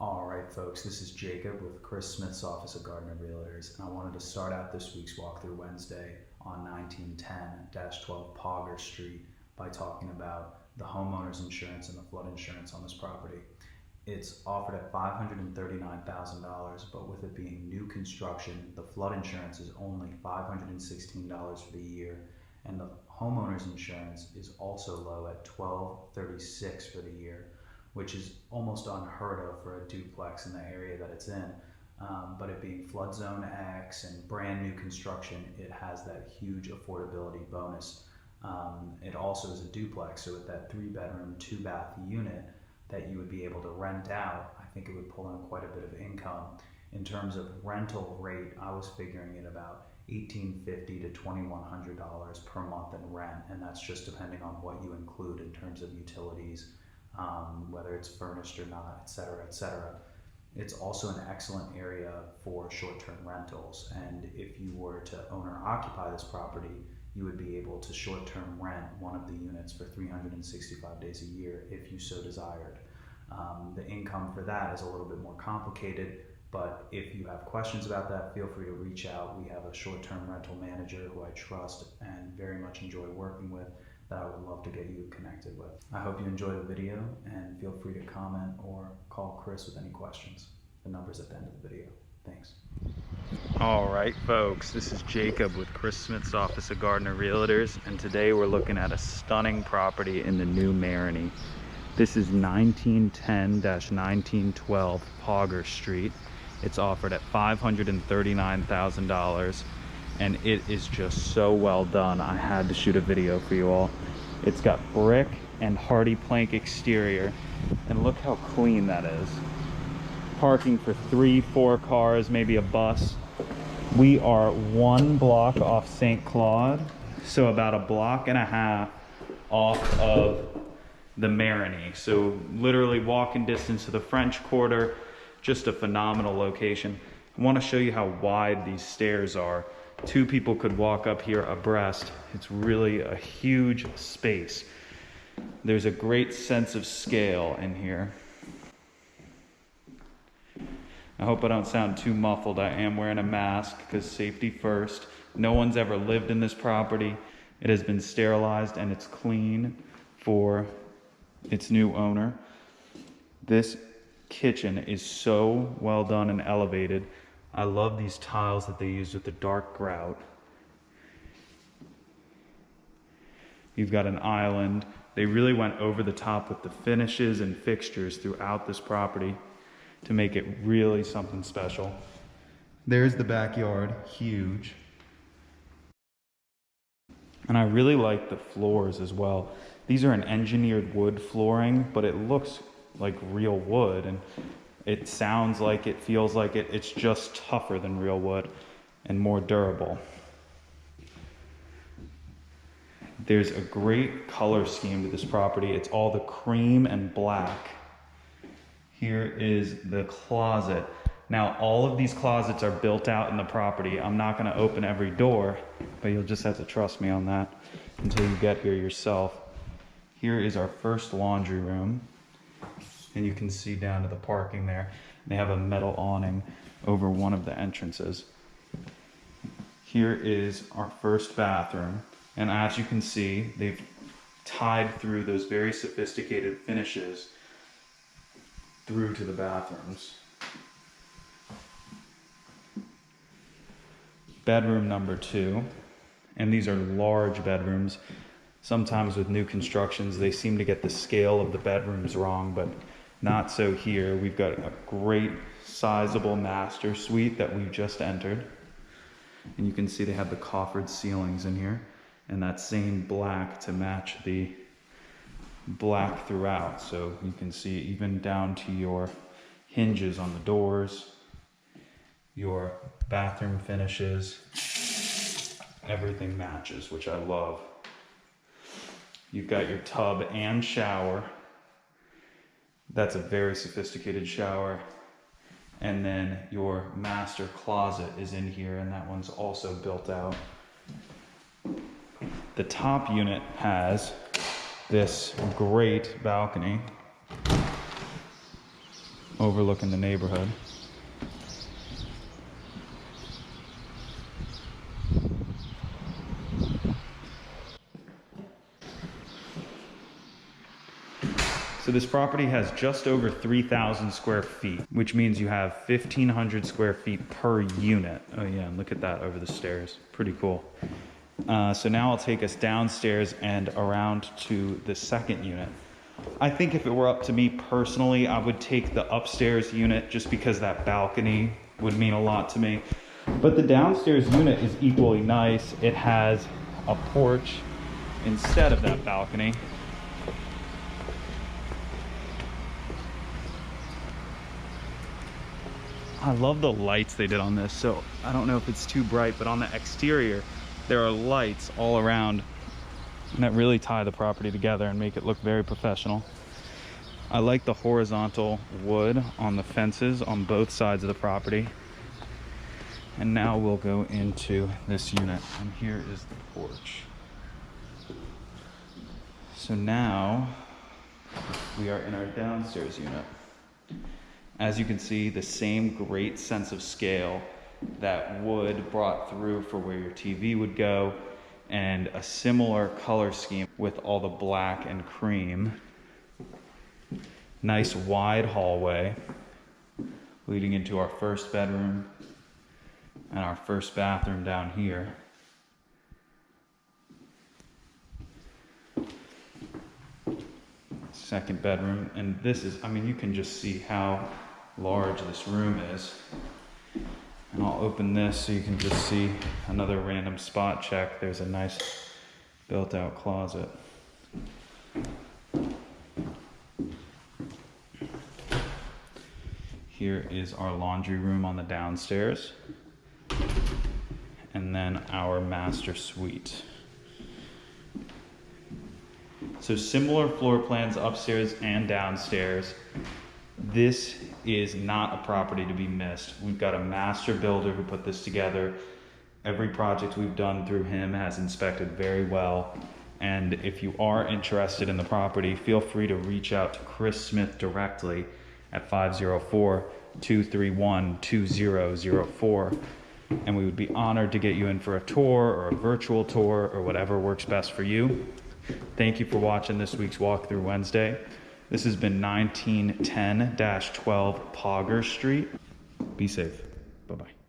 All right, folks, this is Jacob with Chris Smith's Office of Gardner Realtors, and I wanted to start out this week's walkthrough Wednesday on 1910-12 Pauger Street by talking about the homeowner's insurance and the flood insurance on this property. It's offered at $539,000, but with it being new construction, the flood insurance is only $516 for the year, and the homeowner's insurance is also low at $1,236 for the year, which is almost unheard of for a duplex in the area that it's in. But it being flood zone X and brand new construction, it has that huge affordability bonus. It also is a duplex, so with that 3-bedroom, 2-bath unit that you would be able to rent out, I think it would pull in quite a bit of income. In terms of rental rate, I was figuring it about $1,850 to $2,100 per month in rent, and that's just depending on what you include in terms of utilities, whether it's furnished or not, etc., etc. It's also an excellent area for short-term rentals, and if you were to own or occupy this property, you would be able to short-term rent one of the units for 365 days a year if you so desired. The income for that is a little bit more complicated, but if you have questions about that, feel free to reach out. We have a short-term rental manager who I trust and very much enjoy working with that I would love to get you connected with. I hope you enjoy the video, and feel free to comment or call Chris with any questions. The number's at the end of the video. Thanks. All right, folks, this is Jacob with Chris Smith's Office of Gardner Realtors, and today we're looking at a stunning property in the new Marigny. This is 1910-1912 Pauger Street. It's offered at $539,000, and it is just so well done. I had to shoot a video for you all. It's got brick and hardy plank exterior, and look how clean that is. Parking for 3-4 cars, maybe a bus. We are 1 block off St. Claude, so about 1.5 blocks off of the Marigny. So literally walking distance to the French Quarter. Just a phenomenal location. I want to show you how wide these stairs are. 2 people could walk up here abreast. It's really a huge space. There's a great sense of scale in here. I hope I don't sound too muffled. I am wearing a mask because safety first. No one's ever lived in this property. It has been sterilized and it's clean for its new owner. This kitchen is so well done and elevated. I love these tiles that they use with the dark grout. You've got an island. They really went over the top with the finishes and fixtures throughout this property to make it really something special. There's the backyard, huge. And I really like the floors as well. These are an engineered wood flooring, but it looks like real wood, and it sounds like it, feels like it. It's just tougher than real wood and more durable. There's a great color scheme to this property. It's all the cream and black. Here is the closet. Now, all of these closets are built out in the property. I'm not going to open every door, but you'll just have to trust me on that until you get here yourself. Here is our first laundry room, and you can see down to the parking there. They have a metal awning over one of the entrances. Here is our first bathroom, and as you can see, they've tied through those very sophisticated finishes through to the bathrooms. Bedroom number 2, and these are large bedrooms. Sometimes with new constructions, they seem to get the scale of the bedrooms wrong, but not so here. We've got a great sizable master suite that we've just entered. And you can see they have the coffered ceilings in here, and that same black to match the black throughout. So you can see even down to your hinges on the doors, your bathroom finishes, everything matches, which I love. You've got your tub and shower. That's a very sophisticated shower. And then your master closet is in here, and that one's also built out. The top unit has this great balcony. overlooking the neighborhood. So this property has just over 3,000 square feet, which means you have 1,500 square feet per unit. Oh yeah, and look at that over the stairs. Pretty cool. So now I'll take us downstairs and around to the second unit. I think if it were up to me personally, I would take the upstairs unit just because that balcony would mean a lot to me. But the downstairs unit is equally nice. It has a porch instead of that balcony. I love the lights they did on this. So I don't know if it's too bright, but on the exterior, there are lights all around that really tie the property together and make it look very professional. I like the horizontal wood on the fences on both sides of the property. And now we'll go into this unit, and here is the porch. So now we are in our downstairs unit. As you can see, the same great sense of scale that wood brought through for where your TV would go, and a similar color scheme with all the black and cream. Nice wide hallway leading into our first bedroom and our first bathroom down here. Second bedroom, and this is, I mean, you can just see how large this room is. And I'll open this so you can just see another random spot check. There's a nice built out closet. Here is our laundry room on the downstairs. And then our master suite. So similar floor plans upstairs and downstairs. This is not a property to be missed. We've got a master builder who put this together. Every project we've done through him has inspected very well. And if you are interested in the property, feel free to reach out to Chris Smith directly at 504-231-2004. And we would be honored to get you in for a tour or a virtual tour or whatever works best for you. Thank you for watching this week's Walkthrough Wednesday. This has been 1910-12 Pauger Street. Be safe. Bye-bye.